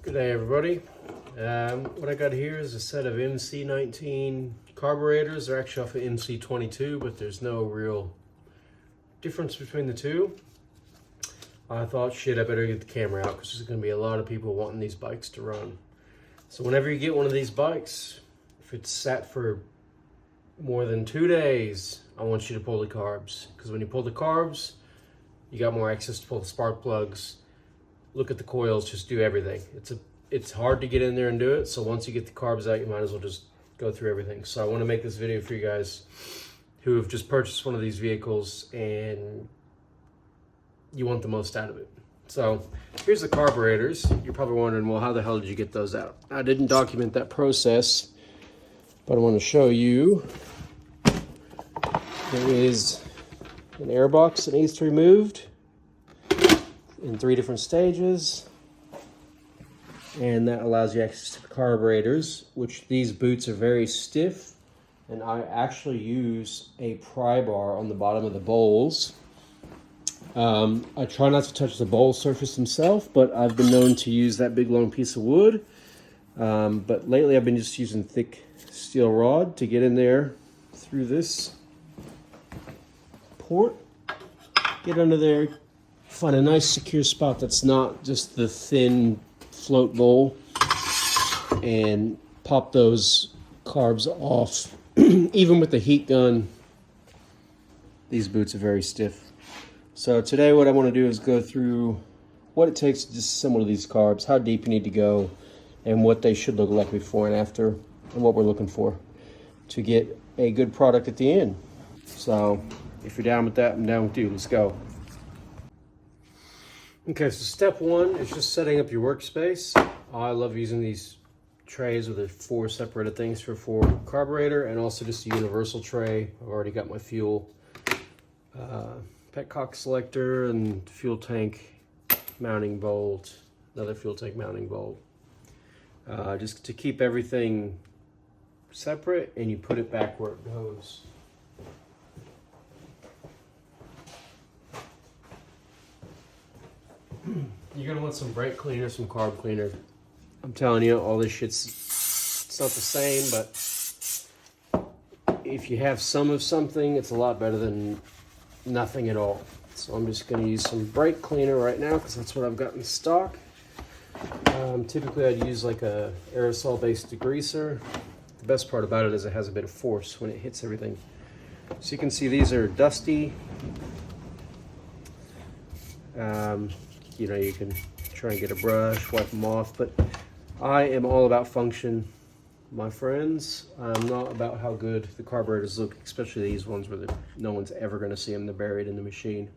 Good day, everybody. What I got here is a set of MC19 carburetors. They're actually off of MC22, but there's no real difference between the two. I thought, shit, I better get the camera out because there's going to be a lot of people wanting these bikes to run. So whenever you get one of these bikes, if it's sat for more than 2 days, I want you to pull the carbs. Because when you pull the carbs, you got more access to pull the spark plugs. Look at the coils, just do everything. It's hard to get in there and do it, so once you get the carbs out, you might as well just go through everything. So I want to make this video for you guys who have just purchased one of these vehicles and you want the most out of it. So here's the carburetors. You're probably wondering, well, how the hell did you get those out? I didn't document that process, but I want to show you. There is an air box that needs to be removed in 3 different stages, and that allows you access to the carburetors, which these boots are very stiff, and I actually use a pry bar on the bottom of the bowls. I try not to touch the bowl surface themselves, but I've been known to use that big long piece of wood, but lately I've been just using thick steel rod to get in there through this port, get under there, find a nice secure spot that's not just the thin float bowl, and pop those carbs off. Even with the heat gun, these boots are very stiff. So today what I want to do is go through what it takes to disassemble these carbs, how deep you need to go, and what they should look like before and after, and what we're looking for to get a good product at the end. So if you're down with that, I'm down with you. Let's go. Okay, so step 1 is just setting up your workspace. I love using these trays with the 4 separated things for 4 carburetor, and also just a universal tray. I've already got my fuel petcock selector and fuel tank mounting bolt, another fuel tank mounting bolt. Just to keep everything separate, and you put it back where it goes. You're gonna want some brake cleaner, some carb cleaner. I'm telling you, all this it's not the same, but if you have some of something, it's a lot better than nothing at all. So I'm just gonna use some brake cleaner right now because that's what I've got in stock. Typically I'd use like a aerosol-based degreaser. The best part about it is it has a bit of force when it hits everything. So you can see these are dusty. You know, you can try and get a brush, wipe them off, but I am all about function, my friends. I'm not about how good the carburetors look, especially these ones where no one's ever going to see them. They're buried in the machine.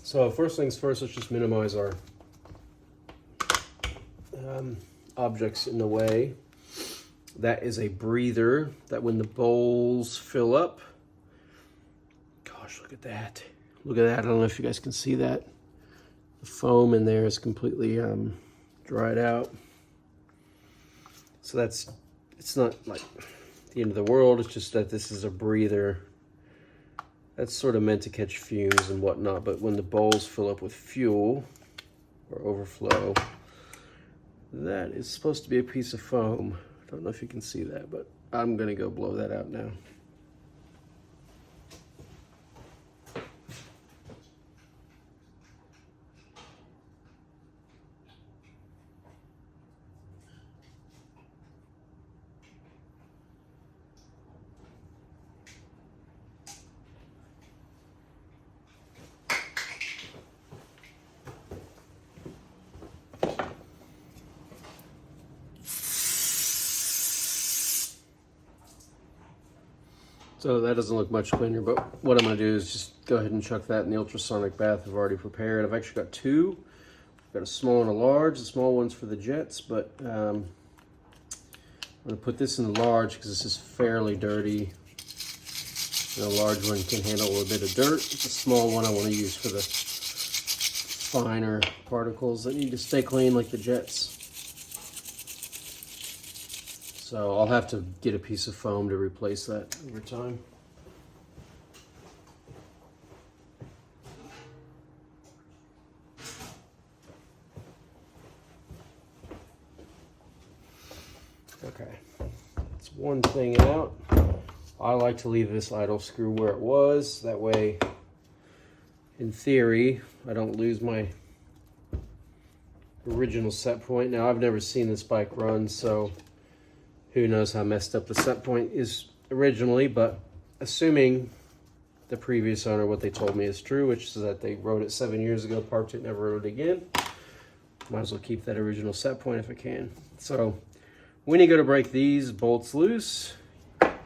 So first things first, let's just minimize our objects in the way. That is a breather that when the bowls fill up, look at that. Look at that. I don't know if you guys can see that. The foam in there is completely dried out. So it's not like the end of the world. It's just that this is a breather. That's sort of meant to catch fumes and whatnot. But when the bowls fill up with fuel or overflow, that is supposed to be a piece of foam. I don't know if you can see that, but I'm going to go blow that out now. So that doesn't look much cleaner, but what I'm going to do is just go ahead and chuck that in the ultrasonic bath I've already prepared. I've actually got 2. I've got a small and a large. The small one's for the jets, but I'm going to put this in the large because this is fairly dirty. And a large one can handle a bit of dirt. The small one I want to use for the finer particles that need to stay clean, like the jets. So I'll have to get a piece of foam to replace that over time. Okay, that's one thing out. I like to leave this idle screw where it was. That way, in theory, I don't lose my original set point. Now, I've never seen this bike run, so who knows how messed up the set point is originally, but assuming the previous owner, what they told me is true, which is that they rode it 7 years ago, parked it, never rode it again. Might as well keep that original set point if I can. So when you go to break these bolts loose,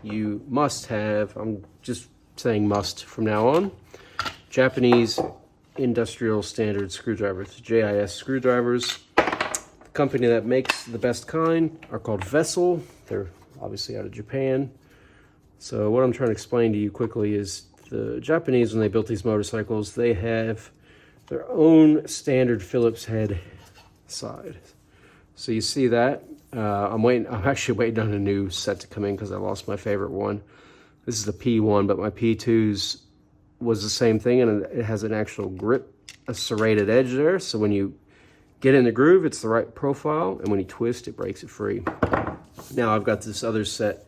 you must have, I'm just saying must from now on, Japanese industrial standard screwdrivers, JIS screwdrivers. The company that makes the best kind are called Vessel. They're obviously out of Japan. So what I'm trying to explain to you quickly is the Japanese, when they built these motorcycles, they have their own standard Phillips head side. So you see that. I'm actually waiting on a new set to come in because I lost my favorite one. This is the P1, but my P2's was the same thing, and it has an actual grip, a serrated edge there. So when you get in the groove, it's the right profile, and when you twist, it breaks it free. Now I've got this other set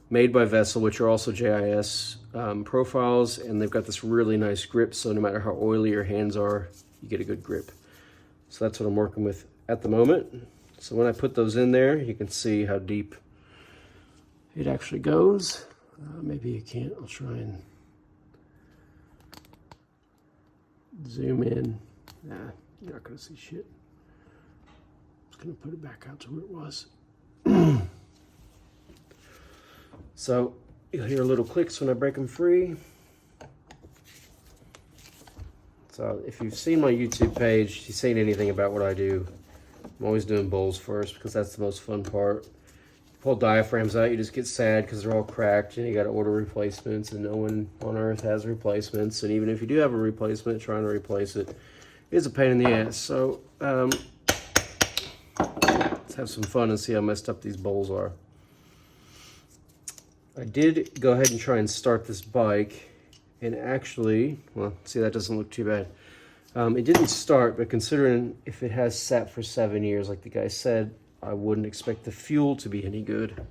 made by Vessel, which are also JIS profiles, and they've got this really nice grip, so no matter how oily your hands are, you get a good grip. So that's what I'm working with at the moment. So when I put those in there, you can see how deep it actually goes. Maybe you can't, I'll try and zoom in. Nah, you're not gonna see shit. Just gonna put it back out to where it was. So you'll hear little clicks when I break them free. So if you've seen my YouTube page, if you've seen anything about what I do, I'm always doing bowls first because that's the most fun part. Pull diaphragms out, you just get sad because they're all cracked and you got to order replacements, and no one on earth has replacements. And even if you do have a replacement, trying to replace it is a pain in the ass. So let's have some fun and see how messed up these bowls are. I did go ahead and try and start this bike, and actually, well, see, that doesn't look too bad. It didn't start, but considering if it has sat for 7 years, like the guy said, I wouldn't expect the fuel to be any good.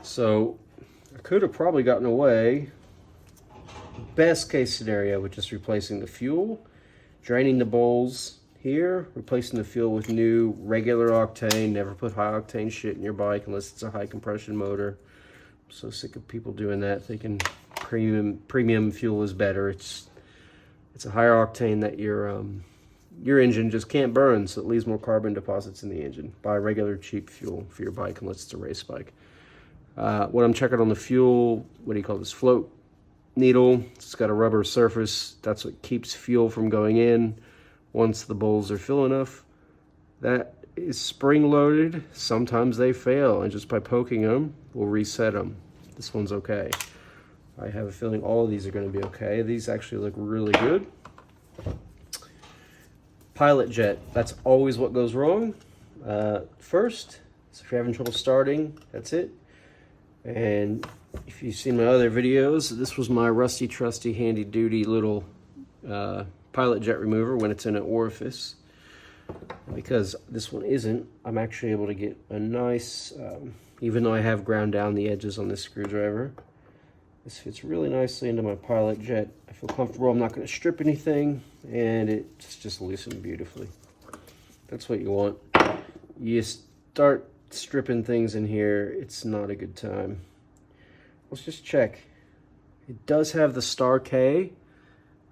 So I could have probably gotten away, best case scenario, with just replacing the fuel, draining the bowls here, replacing the fuel with new regular octane. Never put high octane shit in your bike unless it's a high compression motor. I'm so sick of people doing that, thinking premium fuel is better. It's a higher octane that your engine just can't burn, so it leaves more carbon deposits in the engine. Buy regular cheap fuel for your bike unless it's a race bike. What I'm checking on the fuel, what do you call this, float needle. It's got a rubber surface. That's what keeps fuel from going in once the bowls are full enough. That is spring loaded. Sometimes they fail, and just by poking them, we'll reset them. This one's okay. I have a feeling all of these are going to be okay. These actually look really good. Pilot jet, that's always what goes wrong first. So if you're having trouble starting, that's it. And if you've seen my other videos, this was my rusty trusty handy duty little pilot jet remover when it's in an orifice. Because this one isn't, I'm actually able to get a nice, even though I have ground down the edges on this screwdriver, this fits really nicely into my pilot jet. I feel comfortable. I'm not going to strip anything, and it's just loosened beautifully. That's what you want. You start stripping things in here, it's not a good time. Let's just check. It does have the star K.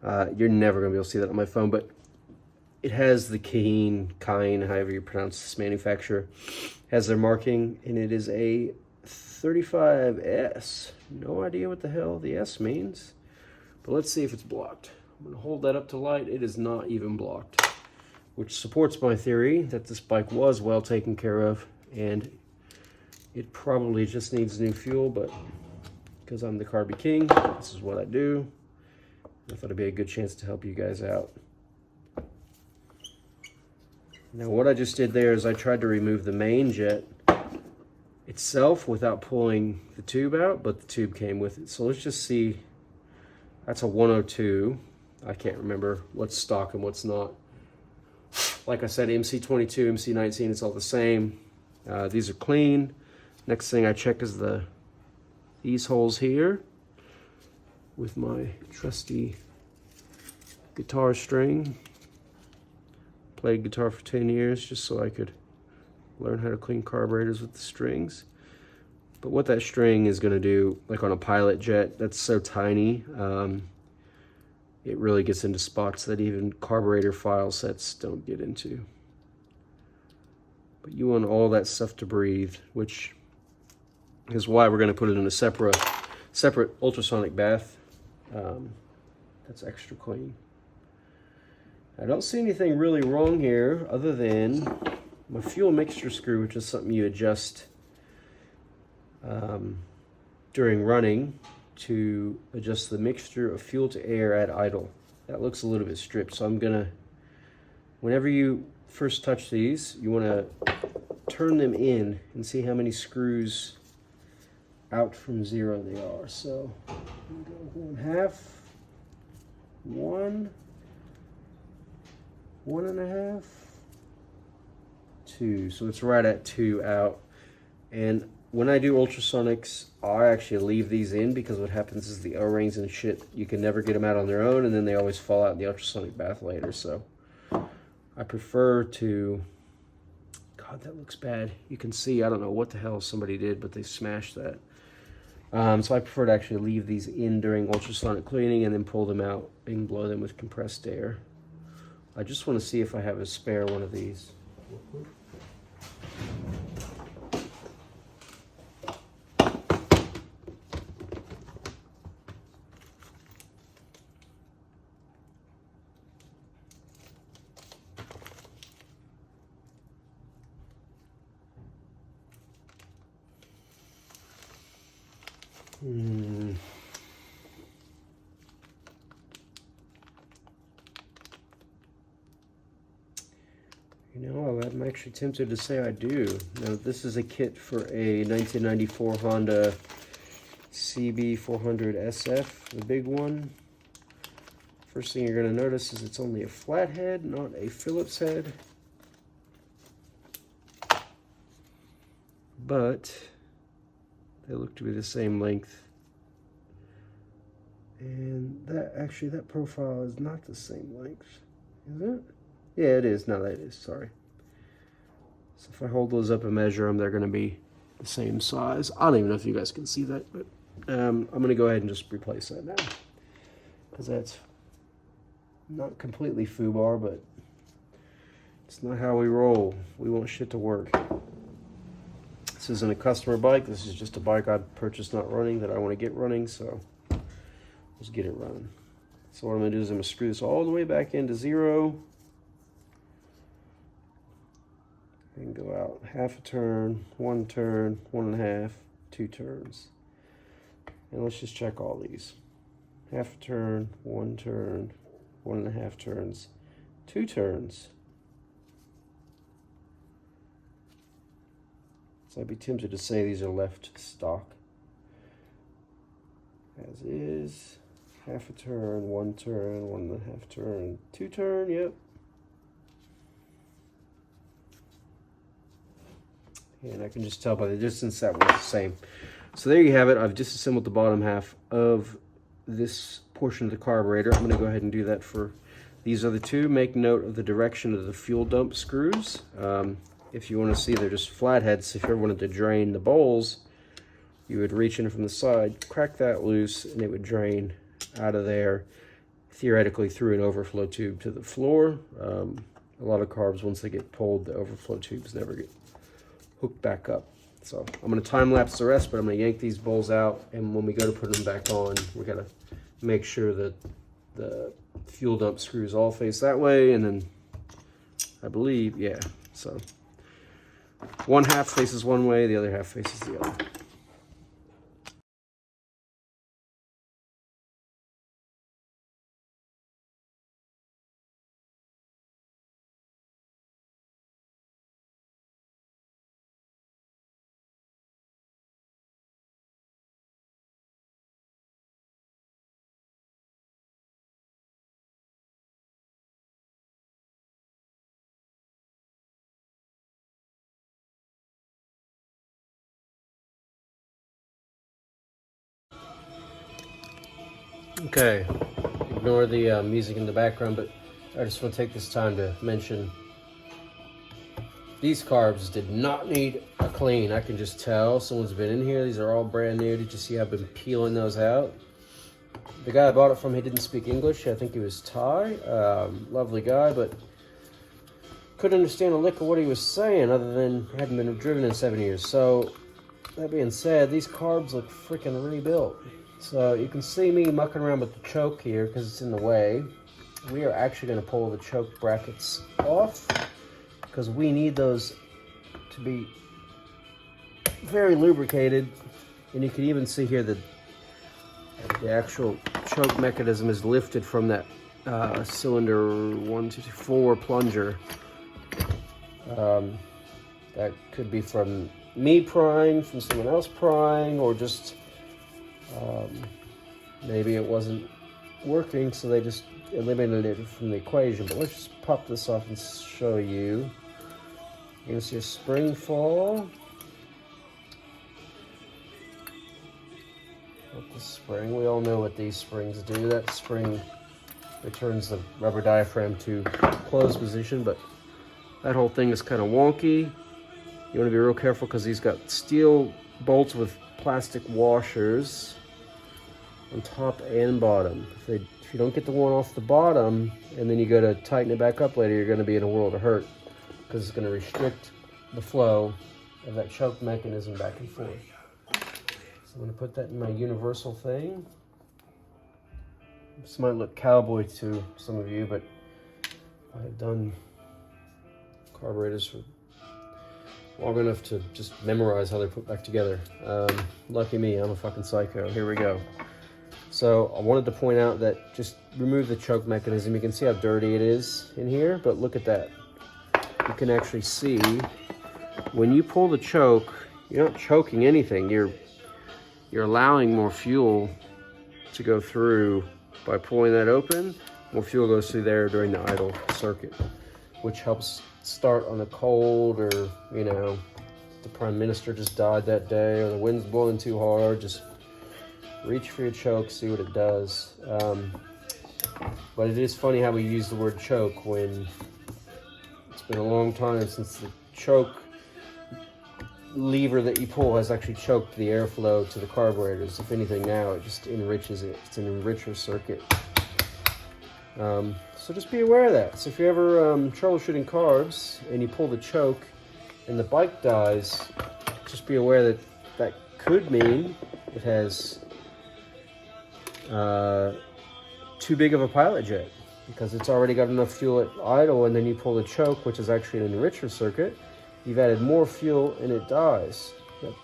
You're never going to be able to see that on my phone, but it has the Keen, however you pronounce this manufacturer, has their marking, and it is a 35S. No idea what the hell the S means, but let's see if it's blocked. I'm going to hold that up to light. It is not even blocked, which supports my theory that this bike was well taken care of, and it probably just needs new fuel, but because I'm the Carby King, this is what I do. I thought it'd be a good chance to help you guys out. Now what I just did there is I tried to remove the main jet itself without pulling the tube out, but the tube came with it. So let's just see. That's a 102. I can't remember what's stock and what's not. Like I said, MC22, MC19, it's all the same. These are clean. Next thing I check is these holes here with my trusty guitar string. Played guitar for 10 years just so I could learn how to clean carburetors with the strings. But what that string is going to do, like on a pilot jet, that's so tiny, it really gets into spots that even carburetor file sets don't get into. But you want all that stuff to breathe, which is why we're going to put it in a separate ultrasonic bath. That's extra clean. I don't see anything really wrong here other than my fuel mixture screw, which is something you adjust during running to adjust the mixture of fuel to air at idle. That looks a little bit stripped, so I'm gonna, whenever you first touch these, you want to turn them in and see how many screws out from zero they are. So I'm gonna go 1/2, 1, 1.5, 2. So it's right at 2 out. And when I do ultrasonics, I actually leave these in because what happens is the O-rings and shit, you can never get them out on their own, and then they always fall out in the ultrasonic bath later. So I prefer to, God, that looks bad. You can see, I don't know what the hell somebody did, but they smashed that. So I prefer to actually leave these in during ultrasonic cleaning and then pull them out and blow them with compressed air. I just want to see if I have a spare one of these. You know, I'm actually tempted to say I do. Now, this is a kit for a 1994 Honda CB400 SF, the big one. First thing you're going to notice is it's only a flat head, not a Phillips head. But they look to be the same length. And that profile is not the same length, is it? Yeah, it is. No, that is. Sorry. So if I hold those up and measure them, they're going to be the same size. I don't even know if you guys can see that, but I'm going to go ahead and just replace that now. Because that's not completely FUBAR, but it's not how we roll. We want shit to work. This isn't a customer bike. This is just a bike I purchased not running that I want to get running, so let's get it running. So what I'm going to do is I'm going to screw this all the way back into 0. And go out 1/2 turn, 1 turn, 1.5, 2 turns. And let's just check all these. 1/2 turn, 1 turn, 1.5 turns, 2 turns. So I'd be tempted to say these are left stock. As is. 1/2 turn, 1 turn, 1.5 turn, 2 turn, yep. And I can just tell by the distance that one's the same. So there you have it. I've disassembled the bottom half of this portion of the carburetor. I'm going to go ahead and do that for these other two. Make note of the direction of the fuel dump screws. If you want to see, they're just flatheads. If you ever wanted to drain the bowls, you would reach in from the side, crack that loose, and it would drain out of there, theoretically through an overflow tube to the floor. A lot of carbs, once they get pulled, the overflow tubes never get hooked back up. So I'm going to time lapse the rest, but I'm going to yank these bowls out, and when we go to put them back on, we got to make sure that the fuel dump screws all face that way, and then I believe, yeah, so one half faces one way, the other half faces the other. Okay, ignore the music in the background, but I just want to take this time to mention these carbs did not need a clean. I can just tell someone's been in here. These are all brand new. Did you see I've been peeling those out? The guy I bought it from, he didn't speak English. I think he was Thai. Lovely guy, but couldn't understand a lick of what he was saying other than hadn't been driven in 7 years. So that being said, these carbs look freaking rebuilt. So you can see me mucking around with the choke here because it's in the way. We are actually going to pull the choke brackets off because we need those to be very lubricated. And you can even see here that the actual choke mechanism is lifted from that cylinder 1, 2, 3, 4 plunger. That could be from me prying, from someone else prying, or just maybe it wasn't working, so they just eliminated it from the equation. But let's just pop this off and show you. You're gonna see a spring fall. With the spring, we all know what these springs do. That spring returns the rubber diaphragm to closed position, but that whole thing is kind of wonky. You want to be real careful because these got steel bolts with plastic washers on top and bottom. If you don't get the one off the bottom and then you go to tighten it back up later, you're going to be in a world of hurt because it's going to restrict the flow of that choke mechanism back and forth. So I'm going to put that in my universal thing. This might look cowboy to some of you, but I've done carburetors for long enough to just memorize how they're put back together. Lucky me, I'm a fucking psycho. Here we go. So I wanted to point out that just remove the choke mechanism. You can see how dirty it is in here, but look at that. You can actually see when you pull the choke, you're not choking anything. You're allowing more fuel to go through by pulling that open. More fuel goes through there during the idle circuit, which helps start on a cold, or you know, the prime minister just died that day, or the wind's blowing too hard. Just reach for your choke, see what it does. But it is funny how we use the word choke when it's been a long time since the choke lever that you pull has actually choked the airflow to the carburetors. If anything, now it just enriches it. It's an enricher circuit. So just be aware of that. So if you're ever troubleshooting carbs and you pull the choke and the bike dies, just be aware that that could mean it has too big of a pilot jet, because it's already got enough fuel at idle, and then you pull the choke, which is actually an enricher circuit. You've added more fuel and it dies.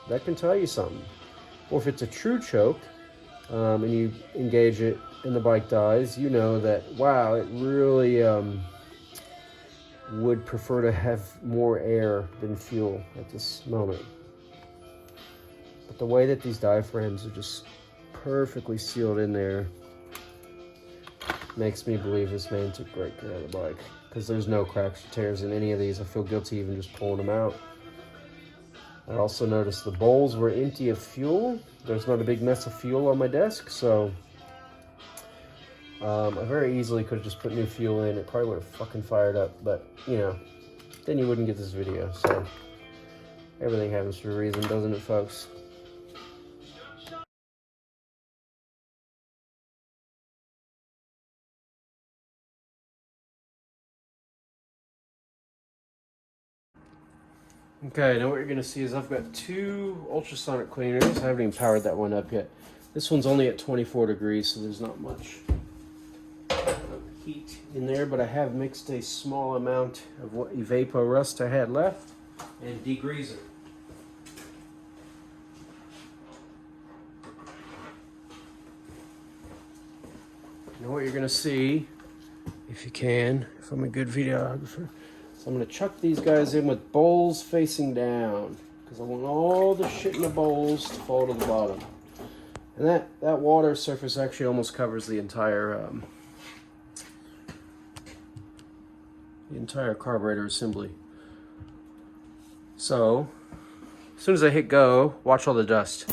That can tell you something. Or if it's a true choke and you engage it and the bike dies, you know that, wow, it really would prefer to have more air than fuel at this moment. But the way that these diaphragms are just perfectly sealed in there makes me believe this man took great care of the bike, because there's no cracks or tears in any of these. I feel guilty even just pulling them out. I also noticed the bowls were empty of fuel. There's not a big mess of fuel on my desk, so I very easily could have just put new fuel in. It probably would have fucking fired up, but you know, then you wouldn't get this video. So everything happens for a reason, doesn't it, folks? Okay, now what you're going to see is I've got two ultrasonic cleaners. I haven't even powered that one up yet. This one's only at 24 degrees, so there's not much heat in there, but I have mixed a small amount of what Evapor rust I had left and degreaser. Now what you're going to see, if you can, if I'm a good videographer, I'm going to chuck these guys in with bowls facing down, because I want all the shit in the bowls to fall to the bottom. And that water surface actually almost covers the entire carburetor assembly. So as soon as I hit go, watch all the dust.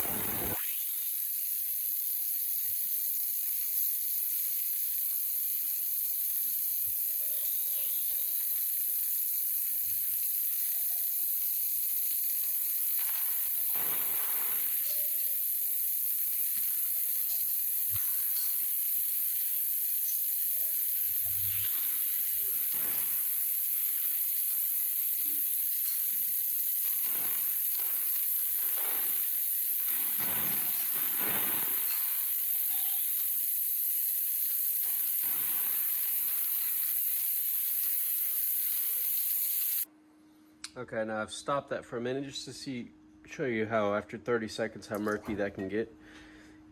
Okay, now I've stopped that for a minute just to show you how after 30 seconds how murky that can get.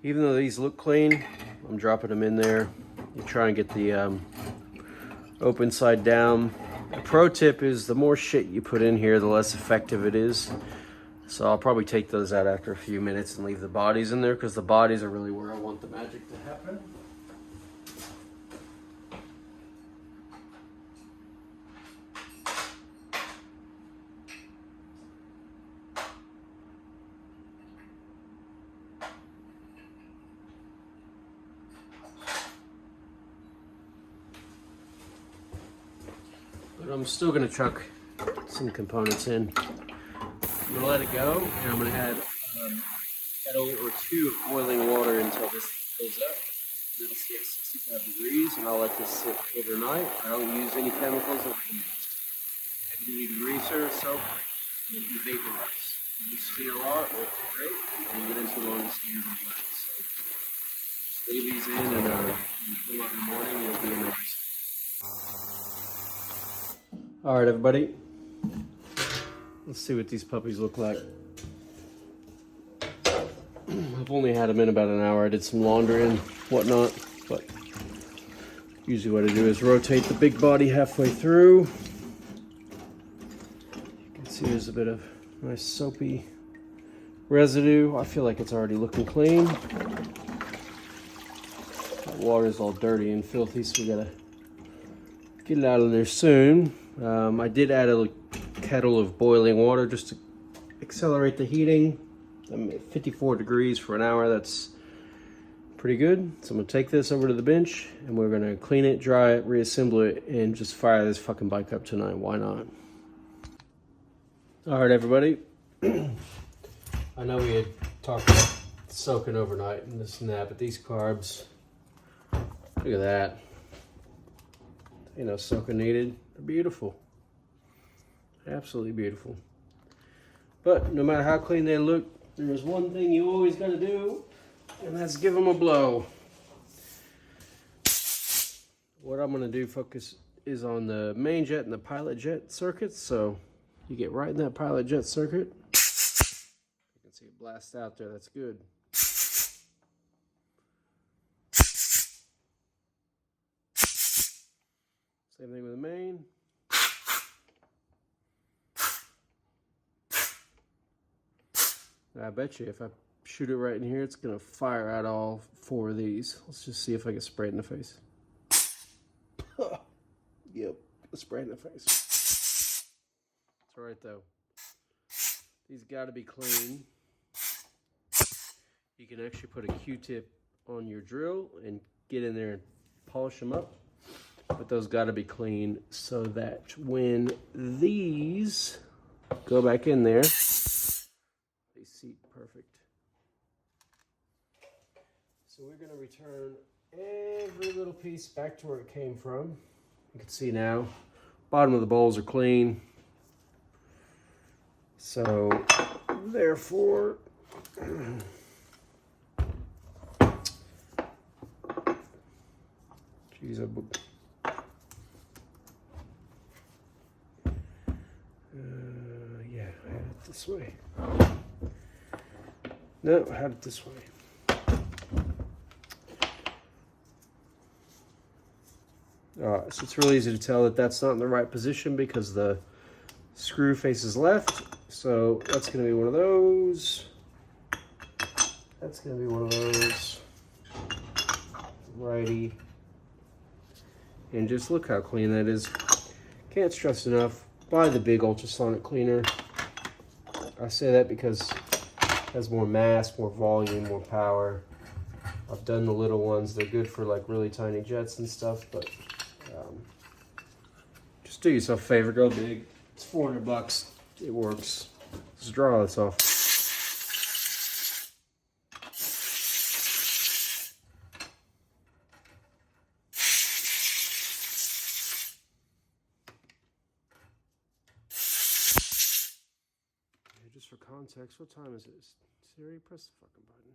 Even though these look clean, I'm dropping them in there. You try and get the open side down. A pro tip is the more shit you put in here, the less effective it is. So I'll probably take those out after a few minutes and leave the bodies in there, because the bodies are really where I want the magic to happen. But I'm still gonna chuck some components in. I'm gonna let it go, and I'm gonna add a kettle or two of boiling water until this fills up. And it'll stay at 65 degrees, and I'll let this sit overnight. I don't use any chemicals or heavy degreaser, soap, and you vaporize. You steer raw, it works great, and get into long steer overnight. So just leave these in, and when you pull out in the morning, you'll be in the rest. All right, everybody. Let's see what these puppies look like. I've only had them in about an hour. I did some laundry and whatnot, but usually what I do is rotate the big body halfway through. You can see there's a bit of nice soapy residue. I feel like it's already looking clean. The water's all dirty and filthy, so we gotta get it out of there soon. I did add a kettle of boiling water just to accelerate the heating. I'm at 54 degrees for an hour. That's pretty good. So I'm gonna take this over to the bench and we're gonna clean it, dry it, reassemble it, and just fire this fucking bike up tonight. Why not? All right, everybody. I know we had talked about soaking overnight and this and that, but these carbs, look at that. Ain't no soaking needed. They're beautiful. Absolutely beautiful. But no matter how clean they look, there's one thing you always got to do, and that's give them a blow. What I'm going to do focus is on the main jet and the pilot jet circuits. So you get right in that pilot jet circuit. You can see it blast out there. That's good. Same thing with the main. I bet you if I shoot it right in here, it's going to fire out all four of these. Let's just see if I can spray it in the face. Yep, spray it in the face. It's all right, though. These got to be clean. You can actually put a Q-tip on your drill and get in there and polish them up. But those got to be clean so that when these go back in there, they seat perfect. So we're going to return every little piece back to where it came from. You can see now, bottom of the bowls are clean. So therefore, geez, yeah, I had it this way. No, I had it this way. Alright, so it's really easy to tell that that's not in the right position because the screw faces left. So that's going to be one of those. That's going to be one of those. Righty. And just look how clean that is. Can't stress enough, buy the big ultrasonic cleaner. I say that because it has more mass, more volume, more power. I've done the little ones. They're good for like really tiny jets and stuff, but just do yourself a favor, go big. It's $400. It works. Just draw this off. Just for context, what time is it? Siri, press the fucking button.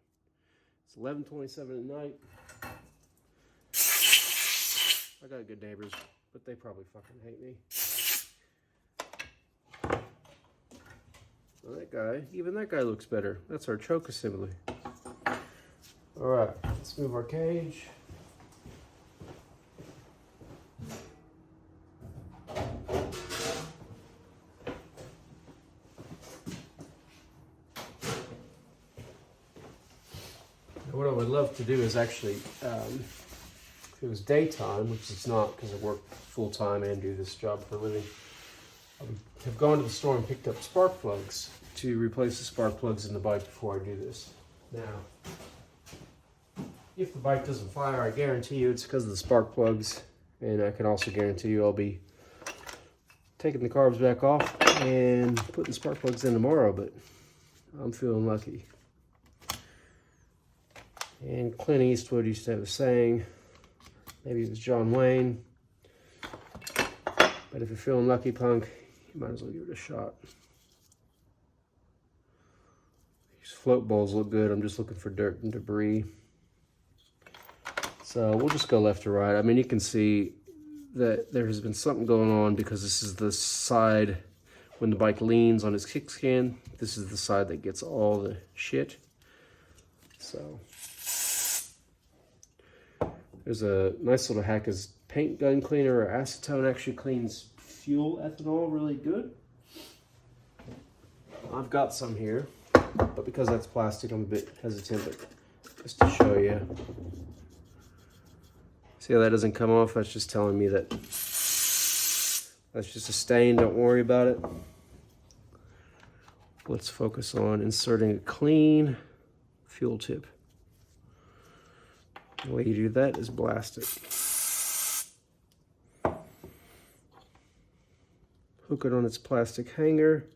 It's 11:27 at night. I got good neighbors, but they probably fucking hate me. Well, that guy, even that guy looks better. That's our choke assembly. All right, let's move our cage. What I would love to do is actually, if it was daytime, which it's not because I work full time and do this job for a living, I would have gone to the store and picked up spark plugs to replace the spark plugs in the bike before I do this. Now, if the bike doesn't fire, I guarantee you it's because of the spark plugs, and I can also guarantee you I'll be taking the carbs back off and putting spark plugs in tomorrow, but I'm feeling lucky. And Clint Eastwood used to have a saying, maybe it was John Wayne, but if you're feeling lucky, punk, you might as well give it a shot. These float bowls look good. I'm just looking for dirt and debris. So we'll just go left to right. I mean, you can see that there has been something going on because this is the side when the bike leans on its kickstand. This is the side that gets all the shit. So there's a nice little hack is paint gun cleaner or acetone. Actually cleans fuel ethanol really good. I've got some here, but because that's plastic, I'm a bit hesitant, but just to show you. See how that doesn't come off? That's just telling me that that's just a stain, don't worry about it. Let's focus on inserting a clean fuel tip. The way you do that is blast it. Hook it on its plastic hanger.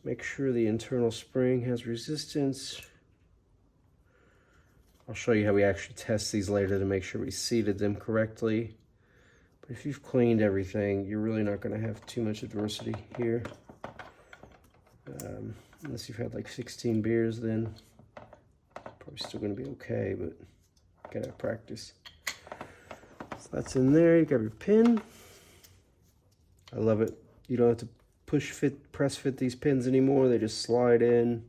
Make sure the internal spring has resistance. I'll show you how we actually test these later to make sure we seated them correctly. But if you've cleaned everything, you're really not going to have too much adversity here. Unless you've had like 16 beers, then probably still going to be okay, but gotta practice. So that's in there. You got your pin. I love it. You don't have to press fit these pins anymore. They just slide in.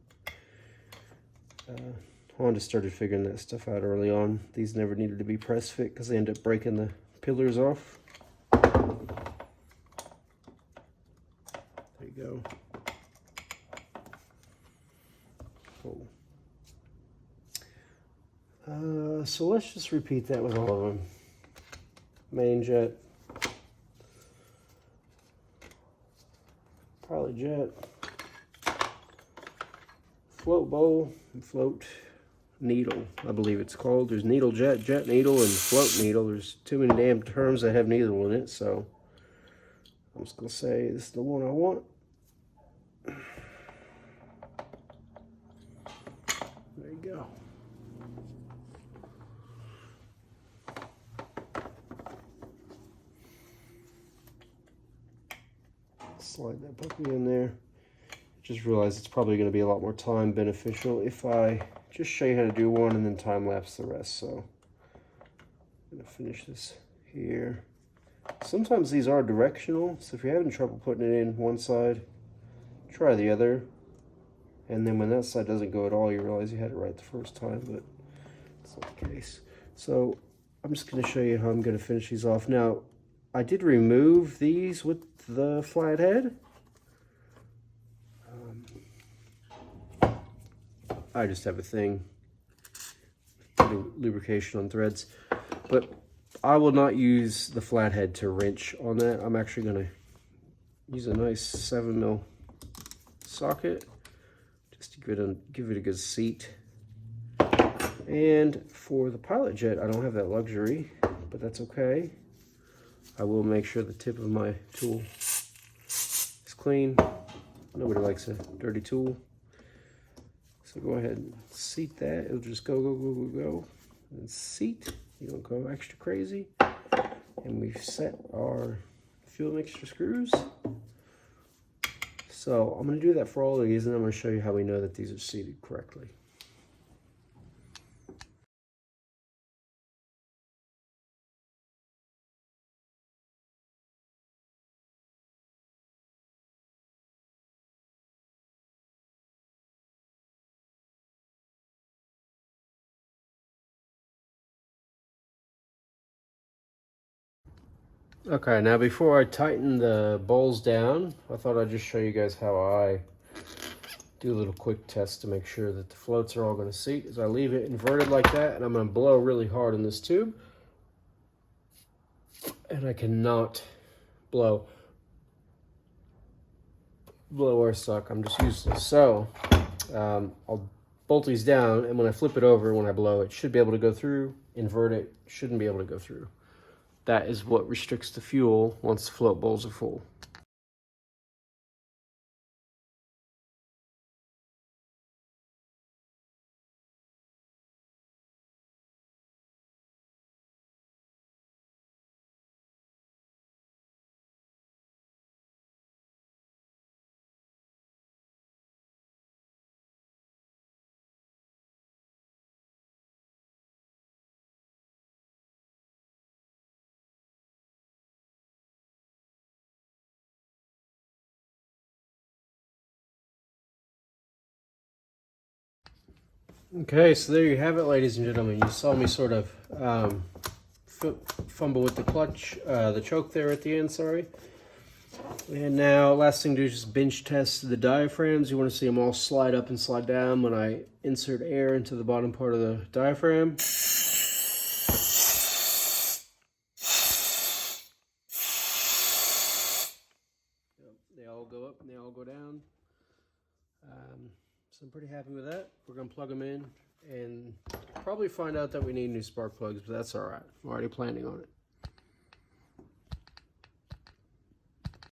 Honda started figuring that stuff out early on. These never needed to be press fit because they end up breaking the pillars off. There you go. So let's just repeat that with all of them. Main jet, pilot jet, float bowl, and float needle, I believe it's called. There's needle jet, jet needle, and float needle. There's too many damn terms that have needle in it, so I'm just gonna say this is the one I want. There you go. Slide that puppy in there. Just realized it's probably going to be a lot more time beneficial if I just show you how to do one and then time lapse the rest. So I'm going to finish this here. Sometimes these are directional, so if you're having trouble putting it in one side, try the other. And then when that side doesn't go at all, you realize you had it right the first time, but it's not the case. So I'm just going to show you how I'm going to finish these off. Now, I did remove these with the flat head. I just have a thing putting lubrication on threads, but I will not use the flathead to wrench on that. I'm actually going to use a nice 7mm socket just to give it a good seat. And for the pilot jet, I don't have that luxury, but that's okay. I will make sure the tip of my tool is clean. Nobody likes a dirty tool. So go ahead and seat that. It'll just go, go, go, go, go. And seat. You don't go extra crazy. And we've set our fuel mixture screws. So I'm going to do that for all of these, and I'm going to show you how we know that these are seated correctly. Okay, now before I tighten the bowls down, I thought I'd just show you guys how I do a little quick test to make sure that the floats are all going to seat. As I leave it inverted like that, and I'm going to blow really hard in this tube. And I cannot blow air stock. I'm just useless. So I'll bolt these down, and when I flip it over, when I blow, it should be able to go through. Invert it, shouldn't be able to go through. That is what restricts the fuel once the float bowls are full. Okay, so there you have it, ladies and gentlemen. You saw me sort of fumble with the clutch, the choke there at the end, sorry. And now, last thing to do is just bench test the diaphragms. You want to see them all slide up and slide down when I insert air into the bottom part of the diaphragm. They all go up and they all go down. So I'm pretty happy with that. We're going to plug them in and probably find out that we need new spark plugs, but that's all right. I'm already planning on it.